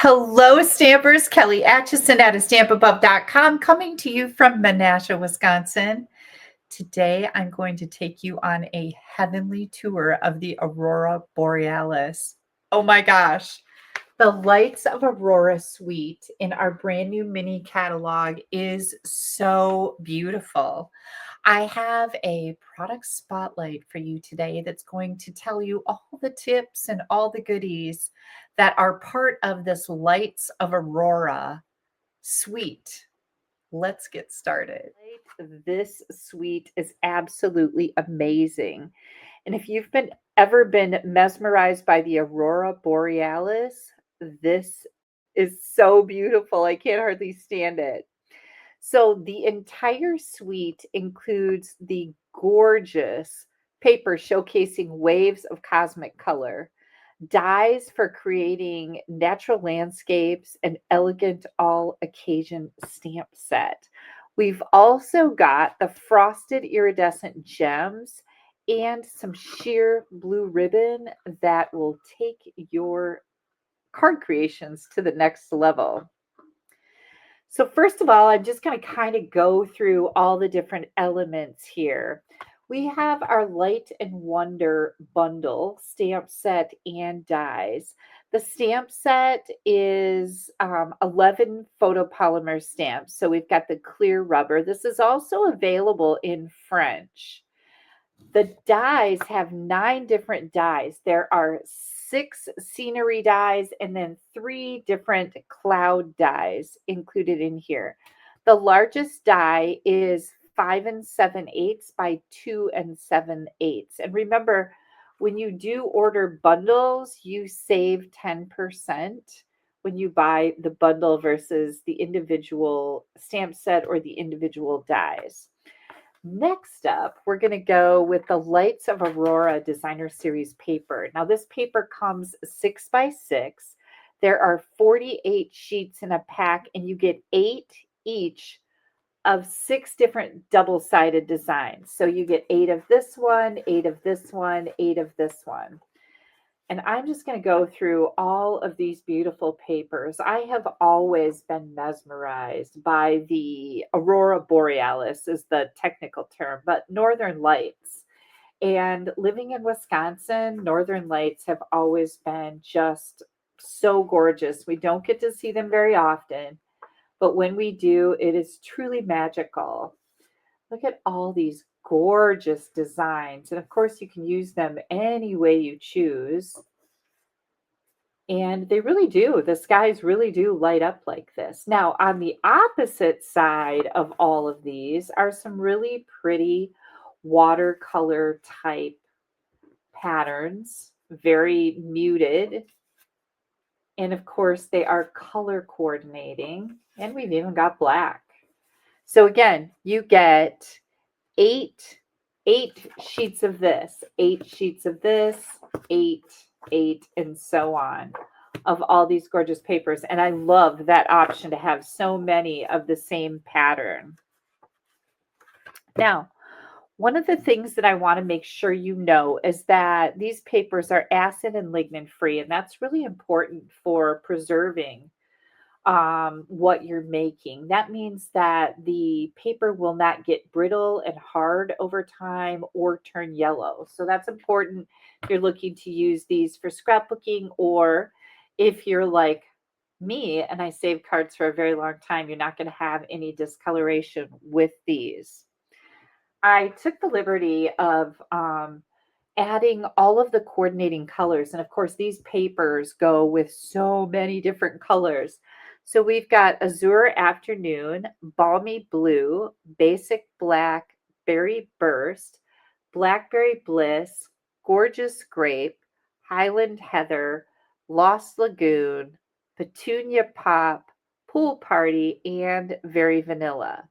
Hello, Stampers. Kelly Acheson at AStampAbove.com coming to you from Menasha, Wisconsin. Today, I'm going to take you on a heavenly tour of the Aurora Borealis. Oh my gosh. The Lights of Aurora suite in our brand new mini catalog is so beautiful. I have a product spotlight for you today that's going to tell you all the tips and all the goodies that are part of this Lights of Aurora suite. Let's get started. This suite is absolutely amazing. And if you've ever been mesmerized by the Aurora Borealis, this is so beautiful. I can't hardly stand it. So the entire suite includes the gorgeous paper showcasing waves of cosmic color, dyes for creating natural landscapes, and elegant all occasion stamp set. We've also got the frosted iridescent gems and some sheer blue ribbon that will take your card creations to the next level. So first of all, I'm just going to kind of go through all the different elements here. We have our Light and Wonder bundle, stamp set, and dies. The stamp set is 11 photopolymer stamps. So we've got the clear rubber. This is also available in French. The dies have 9 different dies. There are 6 scenery dies and then 3 different cloud dies included in here. The largest die is 5 7/8 by 2 7/8. And remember, when you do order bundles, you save 10% when you buy the bundle versus the individual stamp set or the individual dies. Next up, we're going to go with the Lights of Aurora Designer Series paper. Now, this paper comes 6 by 6. There are 48 sheets in a pack, and you get 8 each of 6 different double-sided designs. So you get 8 of this one, 8 of this one, 8 of this one. And I'm just going to go through all of these beautiful papers. I have always been mesmerized by the Aurora Borealis is the technical term, but Northern Lights. And living in Wisconsin, Northern Lights have always been just so gorgeous. We don't get to see them very often, but when we do, it is truly magical. Look at all these gorgeous designs. And of course, you can use them any way you choose. And they really do. The skies really do light up like this. Now, on the opposite side of all of these are some really pretty watercolor type patterns, very muted. And of course, they are color coordinating. And we've even got black. So again, you get 8 sheets of this, 8 sheets of this, 8, and so on of all these gorgeous papers. And I love that option to have so many of the same pattern. Now, one of the things that I want to make sure you know is that these papers are acid and lignin free, and that's really important for preserving what you're making. That means that the paper will not get brittle and hard over time or turn yellow. So that's important if you're looking to use these for scrapbooking, or if you're like me and I save cards for a very long time, you're not going to have any discoloration with these. I took the liberty of adding all of the coordinating colors. And of course, these papers go with so many different colors. So we've got Azure Afternoon, Balmy Blue, Basic Black, Berry Burst, Blackberry Bliss, Gorgeous Grape, Highland Heather, Lost Lagoon, Petunia Pop, Pool Party, and Very Vanilla.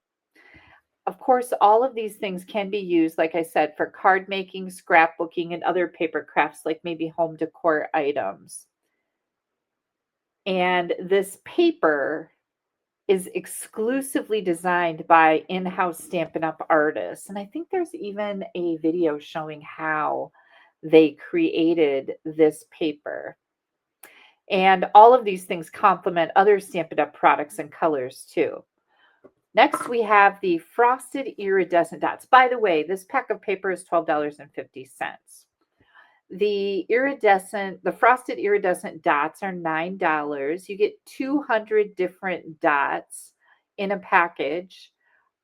Of course, all of these things can be used, like I said, for card making, scrapbooking, and other paper crafts, like maybe home decor items. And this paper is exclusively designed by in-house Stampin' Up! Artists. And I think there's even a video showing how they created this paper. And all of these things complement other Stampin' Up! Products and colors too. Next, we have the frosted iridescent dots. By the way, this pack of paper is $12.50. The frosted iridescent dots are $9. You get 200 different dots in a package.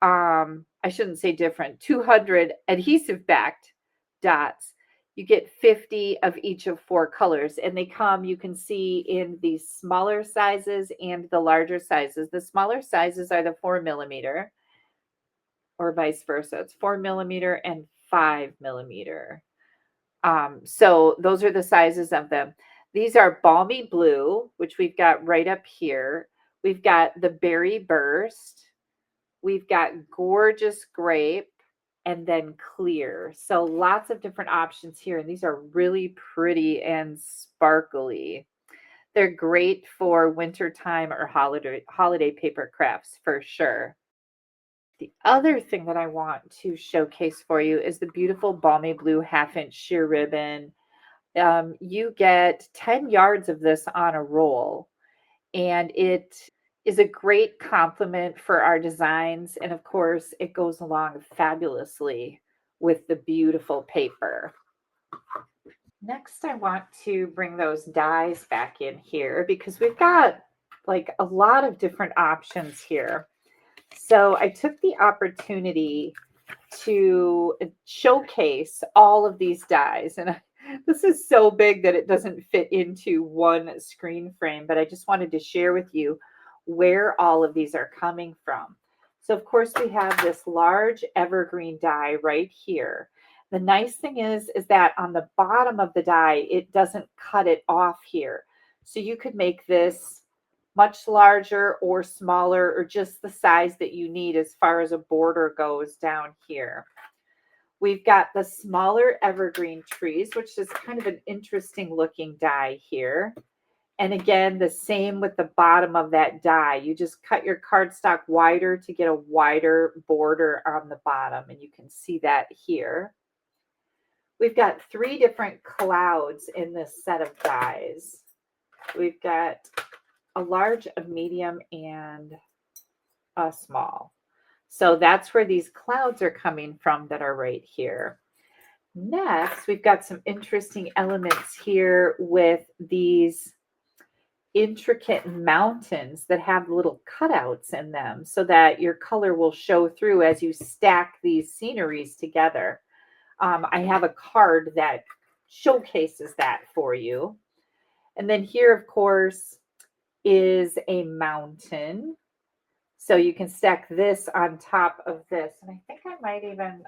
I shouldn't say different, 200 adhesive backed dots. You get 50 of each of 4 colors, and they come, you can see, in the smaller sizes and the larger sizes. The smaller sizes are the 4mm, or vice versa. It's 4mm and 5mm. So those are the sizes of them. These are balmy blue, which we've got right up here. We've got the berry burst. We've got gorgeous grape, and then clear. So lots of different options here. And these are really pretty and sparkly. They're great for wintertime or holiday paper crafts for sure. The other thing that I want to showcase for you is the beautiful balmy blue 1/2-inch sheer ribbon. You get 10 yards of this on a roll, and it is a great complement for our designs. And of course, it goes along fabulously with the beautiful paper. Next, I want to bring those dies back in here because we've got like a lot of different options here. So I took the opportunity to showcase all of these dies, and this is so big that it doesn't fit into one screen frame, but I just wanted to share with you where all of these are coming from. So of course we have this large evergreen die right here. The nice thing is that on the bottom of the die, it doesn't cut it off here. So you could make this much larger or smaller, or just the size that you need as far as a border goes down here. We've got the smaller evergreen trees, which is kind of an interesting looking die here. And again, the same with the bottom of that die. You just cut your cardstock wider to get a wider border on the bottom, and you can see that here. We've got 3 different clouds in this set of dies. We've got a large, a medium, and a small. So that's where these clouds are coming from that are right here. Next, we've got some interesting elements here with these intricate mountains that have little cutouts in them so that your color will show through as you stack these sceneries together. I have a card that showcases that for you. And then here, of course, is a mountain. So you can stack this on top of this. And I think I might even,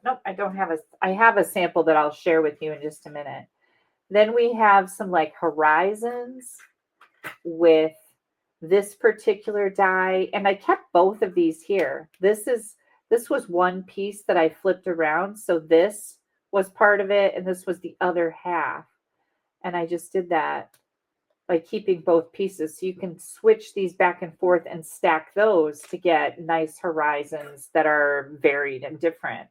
nope, I don't have I have a sample that I'll share with you in just a minute. Then we have some like horizons with this particular die. And I kept both of these here. This was one piece that I flipped around. So this was part of it, and this was the other half. And I just did that by keeping both pieces. So you can switch these back and forth and stack those to get nice horizons that are varied and different.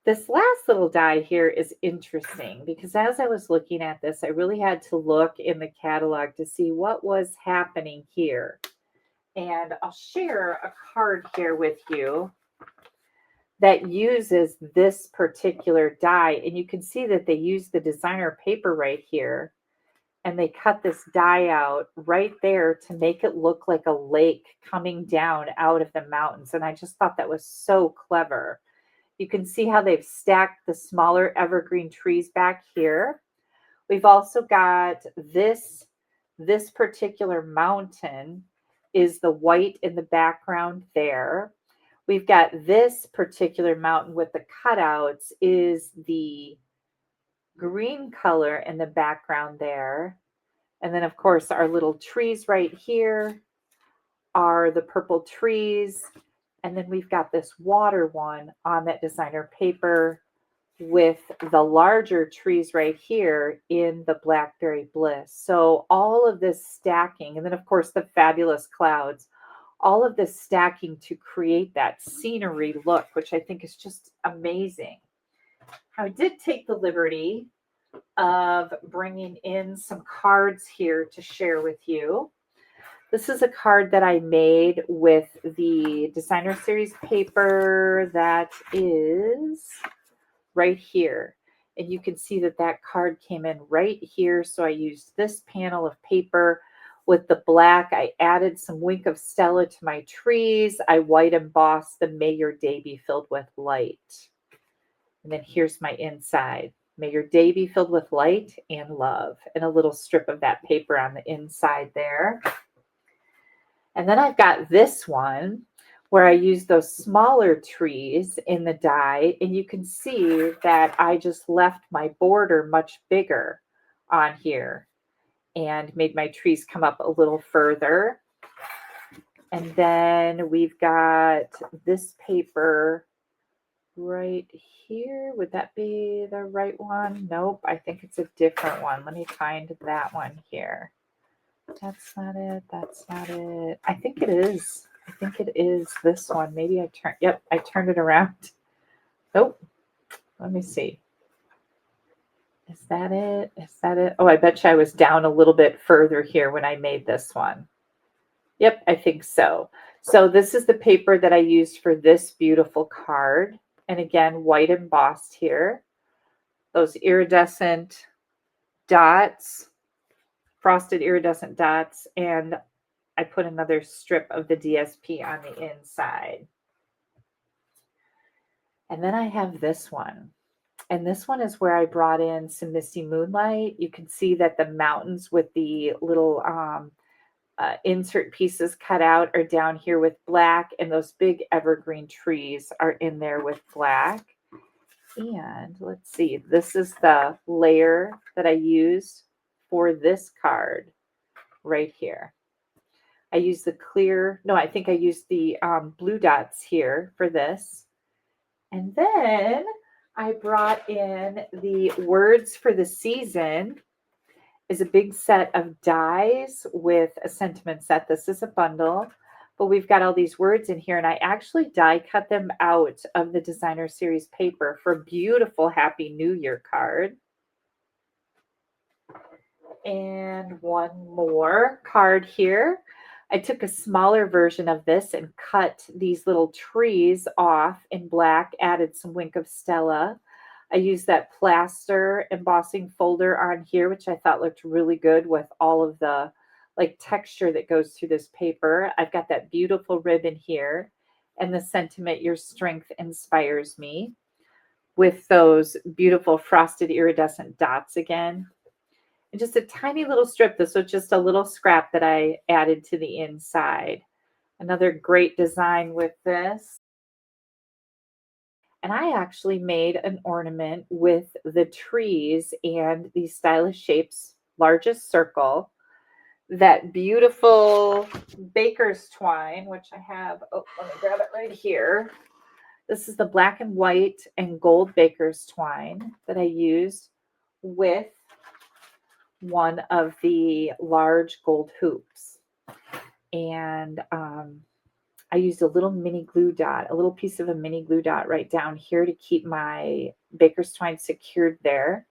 This last little die here is interesting because as I was looking at this, I really had to look in the catalog to see what was happening here. And I'll share a card here with you that uses this particular die. And you can see that they use the designer paper right here. And they cut this die out right there to make it look like a lake coming down out of the mountains. And I just thought that was so clever. You can see how they've stacked the smaller evergreen trees back here. We've also got this particular mountain is the white in the background there. We've got this particular mountain with the cutouts is the green color in the background there. And then, of course, our little trees right here are the purple trees. And then we've got this water one on that designer paper with the larger trees right here in the Blackberry Bliss. So all of this stacking, and then, of course, the fabulous clouds, all of this stacking to create that scenery look, which I think is just amazing. I did take the liberty of bringing in some cards here to share with you. This is a card that I made with the designer series paper that is right here. And you can see that that card came in right here. So I used this panel of paper with the black. I added some Wink of Stella to my trees. I white embossed the May Your Day Be Filled with Light. And then here's my inside. May your day be filled with light and love. And a little strip of that paper on the inside there. And then I've got this one where I use those smaller trees in the die. And you can see that I just left my border much bigger on here and made my trees come up a little further. And then we've got this paper right here. Would that be the right one? Nope, I think it's a different one. Let me find that one here. That's not it. That's not it. I think it is. I think it is this one. Maybe I turned it around. Nope. Let me see. Is that it? Is that it? Oh, I bet you I was down a little bit further here when I made this one. Yep, I think so. So this is the paper that I used for this beautiful card. And again, white embossed here. Those iridescent dots, frosted iridescent dots, and I put another strip of the DSP on the inside. And then I have this one. And this one is where I brought in some misty moonlight. You can see that the mountains with the little insert pieces cut out are down here with black, and those big evergreen trees are in there with black. And let's see, this is the layer that I used for this card right here. I used the clear, no, I think I used the blue dots here for this. And then I brought in the words for the season. Is a big set of dies with a sentiment set. This is a bundle, but we've got all these words in here, and I actually die cut them out of the designer series paper for a beautiful Happy New Year card. And one more card here. I took a smaller version of this and cut these little trees off in black, added some Wink of Stella. I used that plaster embossing folder on here, which I thought looked really good with all of the like texture that goes through this paper. I've got that beautiful ribbon here and the sentiment, your strength inspires me, with those beautiful frosted iridescent dots again. And just a tiny little strip. This was just a little scrap that I added to the inside. Another great design with this. And I actually made an ornament with the trees and these stylish shapes, largest circle, that beautiful baker's twine, which I have, oh, let me grab it right here. This is the black and white and gold baker's twine that I used with one of the large gold hoops. And I used a little mini glue dot, a little piece of a mini glue dot right down here to keep my baker's twine secured there.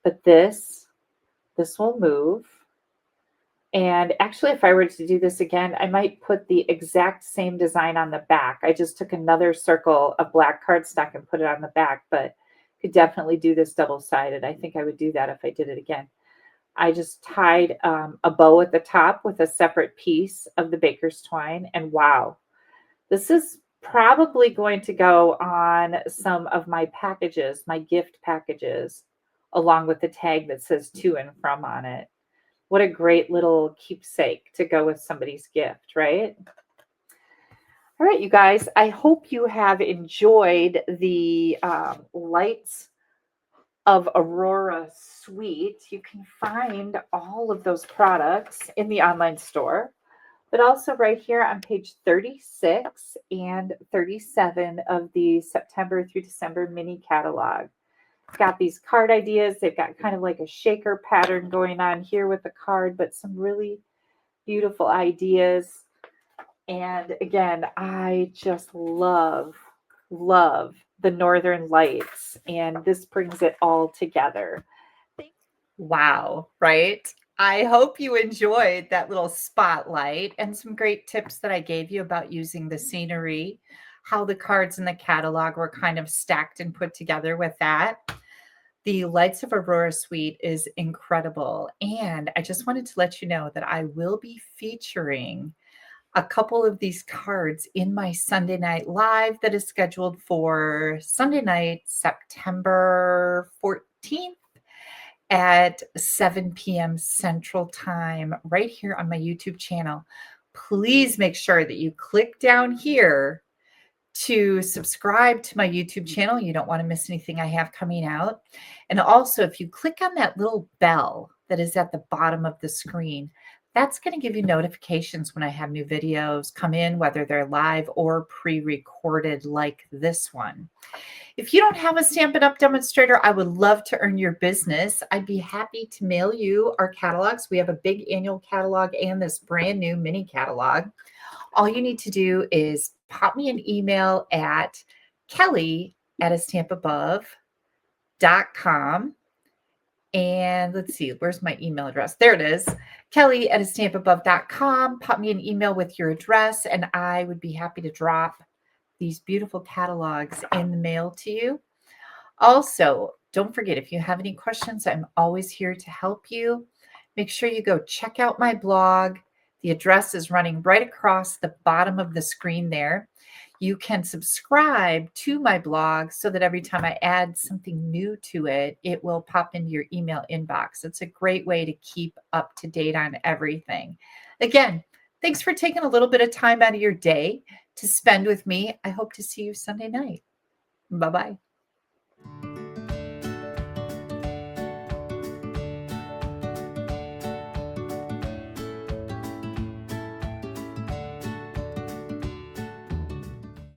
But this will move. And actually, if I were to do this again, I might put the exact same design on the back. I just took another circle of black cardstock and put it on the back, but could definitely do this double-sided. I think I would do that if I did it again. I just tied a bow at the top with a separate piece of the baker's twine, and wow. This is probably going to go on some of my packages, my gift packages, along with the tag that says to and from on it. What a great little keepsake to go with somebody's gift, right? All right, you guys, I hope you have enjoyed the Lights of Aurora suite. You can find all of those products in the online store, but also right here on page 36 and 37 of the September through December mini catalog. It's got these card ideas. They've got kind of like a shaker pattern going on here with the card, but some really beautiful ideas. And again, I just love the Northern Lights, and this brings it all together. Wow, right? I hope you enjoyed that little spotlight and some great tips that I gave you about using the scenery, how the cards in the catalog were kind of stacked and put together with that. The Lights of Aurora suite is incredible. And I just wanted to let you know that I will be featuring a couple of these cards in my Sunday night live that is scheduled for Sunday night, September 14th at 7 p.m. Central Time, right here on my YouTube channel. Please make sure that you click down here to subscribe to my YouTube channel. You don't want to miss anything I have coming out. And also, if you click on that little bell that is at the bottom of the screen, that's going to give you notifications when I have new videos come in, whether they're live or pre-recorded like this one. If you don't have a Stampin' Up! Demonstrator, I would love to earn your business. I'd be happy to mail you our catalogs. We have a big annual catalog and this brand new mini catalog. All you need to do is pop me an email at kelly@AStampAbove.com. And let's see, where's my email address? There it is. kelly@AStampAbove.com. Pop me an email with your address, and I would be happy to drop these beautiful catalogs in the mail to you. Also, don't forget, if you have any questions, I'm always here to help you. Make sure you go check out my blog. The address is running right across the bottom of the screen there. You can subscribe to my blog so that every time I add something new to it, it will pop into your email inbox. It's a great way to keep up to date on everything. Again, thanks for taking a little bit of time out of your day to spend with me. I hope to see you Sunday night. Bye-bye.